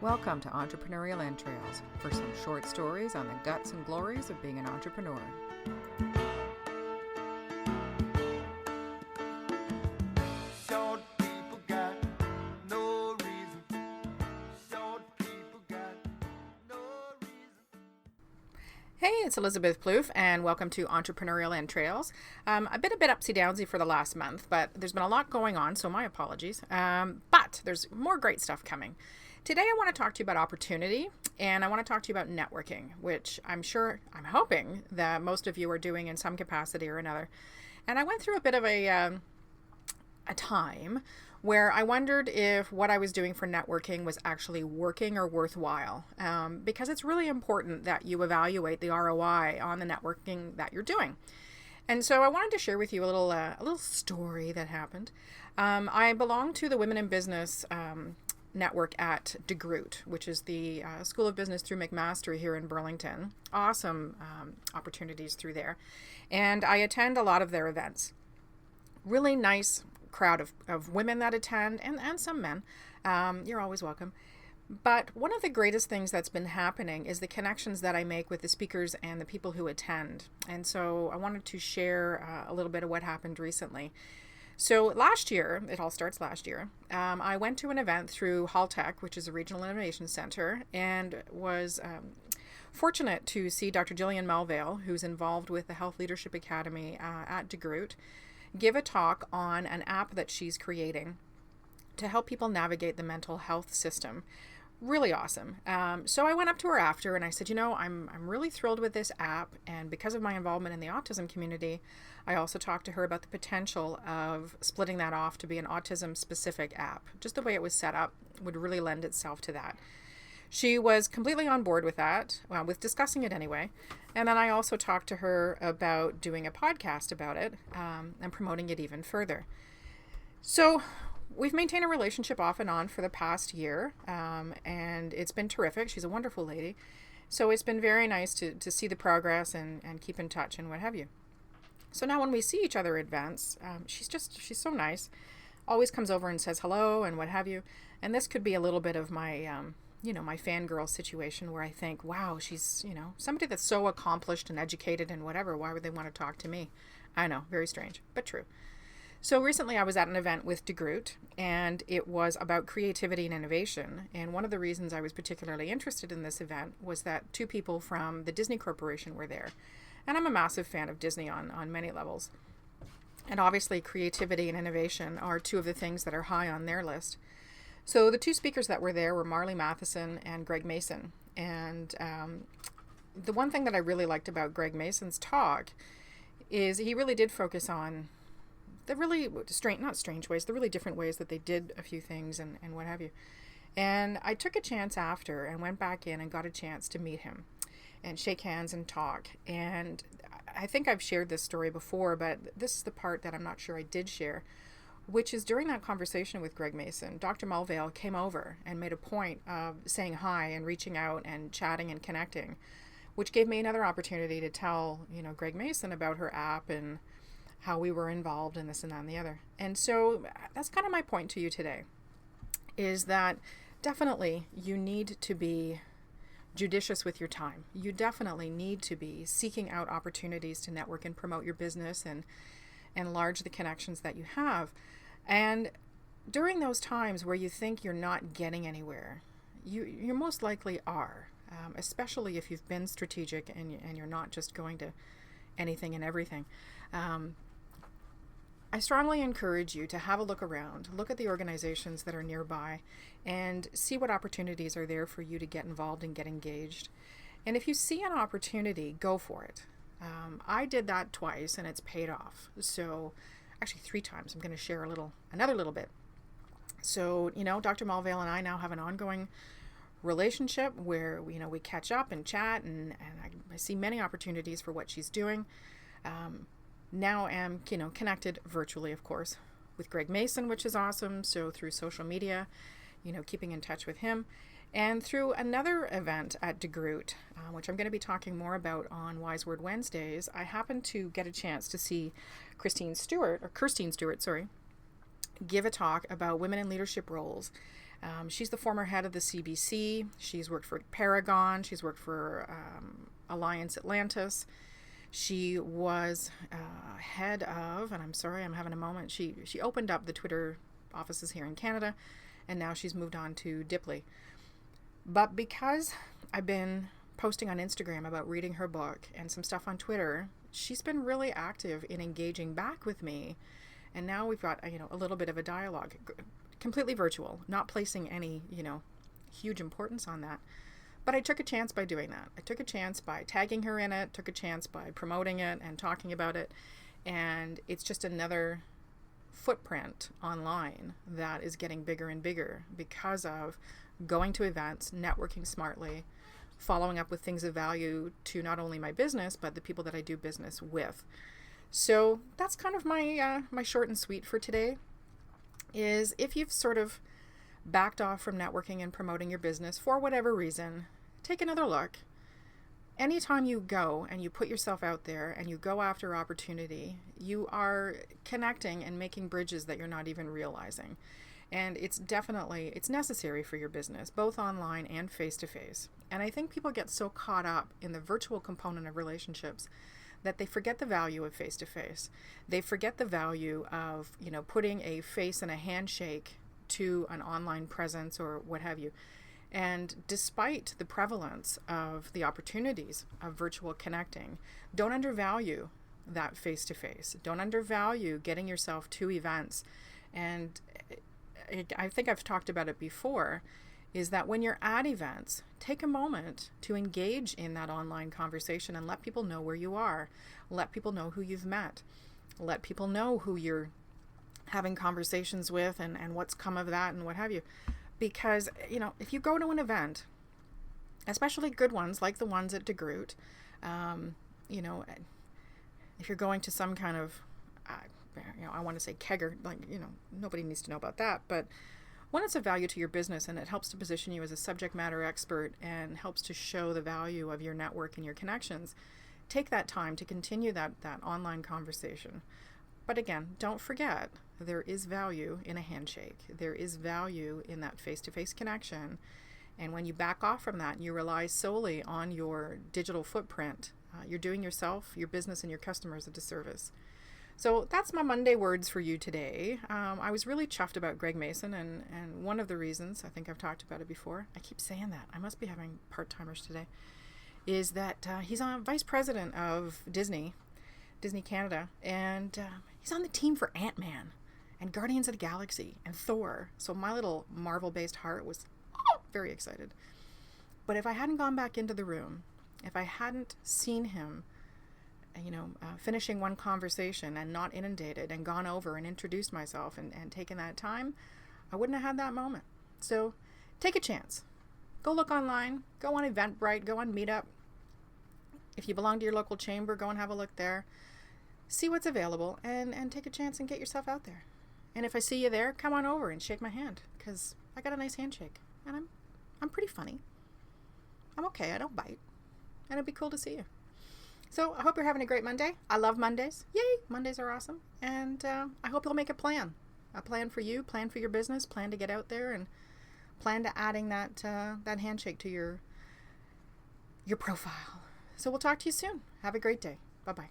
Welcome to Entrepreneurial Entrails for some short stories on the guts and glories of being an entrepreneur. Short people got no reason. Short people got no reason. Hey, it's Elizabeth Plouffe, and welcome to Entrepreneurial Entrails. I've been a bit upsy-downsy for the last month, but there's been a lot going on, so my apologies. But there's more great stuff coming. Today I want to talk to you about opportunity, and I want to talk to you about networking, which I'm hoping that most of you are doing in some capacity or another. And I went through a bit of a time where I wondered if what I was doing for networking was actually working or worthwhile, because it's really important that you evaluate the ROI on the networking that you're doing. And so I wanted to share with you a little story that happened. I belong to the Women in Business network at DeGroote, which is the School of Business through McMaster here in Burlington. Awesome opportunities through there. And I attend a lot of their events. Really nice crowd of women that attend and some men. You're always welcome. But one of the greatest things that's been happening is the connections that I make with the speakers and the people who attend. And so I wanted to share a little bit of what happened recently. So last year, it all starts last year, I went to an event through Haltech, which is a regional innovation center, and was fortunate to see Dr. Jillian Melvale, who's involved with the Health Leadership Academy at DeGroote, give a talk on an app that she's creating to help people navigate the mental health system. Really awesome. So I went up to her after and I said, I'm really thrilled with this app, and because of my involvement in the autism community, I also talked to her about the potential of splitting that off to be an autism specific app. Just the way it was set up would really lend itself to that. She was completely on board with that, with discussing it anyway. And then I also talked to her about doing a podcast about it and promoting it even further. So we've maintained a relationship off and on for the past year, and it's been terrific. She's a wonderful lady. So it's been very nice to see the progress and keep in touch and what have you. So now when we see each other at events, she's so nice. Always comes over and says hello and what have you. And this could be a little bit of my, my fangirl situation where I think, wow, she's, somebody that's so accomplished and educated and whatever. Why would they want to talk to me? I know, very strange, but true. So recently I was at an event with DeGroote, and it was about creativity and innovation. And one of the reasons I was particularly interested in this event was that two people from the Disney Corporation were there. And I'm a massive fan of Disney on many levels. And obviously creativity and innovation are two of the things that are high on their list. So the two speakers that were there were Marley Matheson and Greg Mason. And the one thing that I really liked about Greg Mason's talk is he really did focus on the really the really different ways that they did a few things and what have you. And I took a chance after and went back in and got a chance to meet him and shake hands and talk. And I think I've shared this story before, but this is the part that I'm not sure I did share, which is during that conversation with Greg Mason, Dr. Melvale came over and made a point of saying hi and reaching out and chatting and connecting, which gave me another opportunity to tell, Greg Mason about her app and how we were involved in this and that and the other. And so that's kind of my point to you today, is that definitely you need to be judicious with your time. You definitely need to be seeking out opportunities to network and promote your business and enlarge the connections that you have. And during those times where you think you're not getting anywhere, you most likely are, especially if you've been strategic and you're not just going to anything and everything. I strongly encourage you to have a look around, look at the organizations that are nearby, and see what opportunities are there for you to get involved and get engaged. And if you see an opportunity, go for it. I did that twice and it's paid off. So actually 3 times. I'm going to share another little bit. So, Dr. Melvale and I now have an ongoing relationship where, we catch up and chat and I see many opportunities for what she's doing. Now am, connected virtually, of course, with Greg Mason, which is awesome. So through social media, keeping in touch with him. And through another event at DeGroote, which I'm going to be talking more about on Wise Word Wednesdays, I happened to get a chance to see Kirstine Stewart, give a talk about women in leadership roles She's the former head of the CBC. She's worked for Paragon. She's worked for Alliance Atlantis. She was head of, and I'm sorry, I'm having a moment. She opened up the Twitter offices here in Canada, and now she's moved on to Dipley. But because I've been posting on Instagram about reading her book and some stuff on Twitter, she's been really active in engaging back with me. And now we've got, a little bit of a dialogue, completely virtual, not placing any, huge importance on that. But I took a chance by doing that. I took a chance by tagging her in it, took a chance by promoting it and talking about it. And it's just another footprint online that is getting bigger and bigger because of going to events, networking smartly, following up with things of value to not only my business, but the people that I do business with. So that's kind of my short and sweet for today, is if you've sort of backed off from networking and promoting your business for whatever reason, take another look. Anytime you go and you put yourself out there and you go after opportunity, you are connecting and making bridges that you're not even realizing. And it's necessary for your business, both online and face-to-face. And I think people get so caught up in the virtual component of relationships that they forget the value of face-to-face. They forget the value of, putting a face and a handshake to an online presence or what have you. And despite the prevalence of the opportunities of virtual connecting, don't undervalue that face-to-face. Don't undervalue getting yourself to events. And I think I've talked about it before, is that when you're at events, take a moment to engage in that online conversation and let people know where you are. Let people know who you've met. Let people know who you're having conversations with and what's come of that and what have you. Because, if you go to an event, especially good ones like the ones at DeGroote, if you're going to some kind of, I want to say kegger, nobody needs to know about that, but when it's of value to your business and it helps to position you as a subject matter expert and helps to show the value of your network and your connections, take that time to continue that online conversation. But again, don't forget, there is value in a handshake. There is value in that face-to-face connection. And when you back off from that and you rely solely on your digital footprint, you're doing yourself, your business, and your customers a disservice. So that's my Monday words for you today. I was really chuffed about Greg Mason, and one of the reasons, I think I've talked about it before, I keep saying that, I must be having part-timers today, is that he's vice president of Disney Canada, and he's on the team for Ant-Man and Guardians of the Galaxy and Thor. So my little Marvel-based heart was very excited. But if I hadn't gone back into the room, if I hadn't seen him, finishing one conversation and not inundated and gone over and introduced myself and taken that time, I wouldn't have had that moment. So take a chance. Go look online. Go on Eventbrite. Go on Meetup. If you belong to your local chamber, go and have a look there. See what's available and take a chance and get yourself out there. And if I see you there, come on over and shake my hand, because I got a nice handshake and I'm pretty funny. I'm okay. I don't bite. And it'd be cool to see you. So I hope you're having a great Monday. I love Mondays. Yay! Mondays are awesome. And I hope you'll make a plan for you, plan for your business, plan to get out there, and plan to adding that handshake to your profile. So we'll talk to you soon. Have a great day. Bye-bye.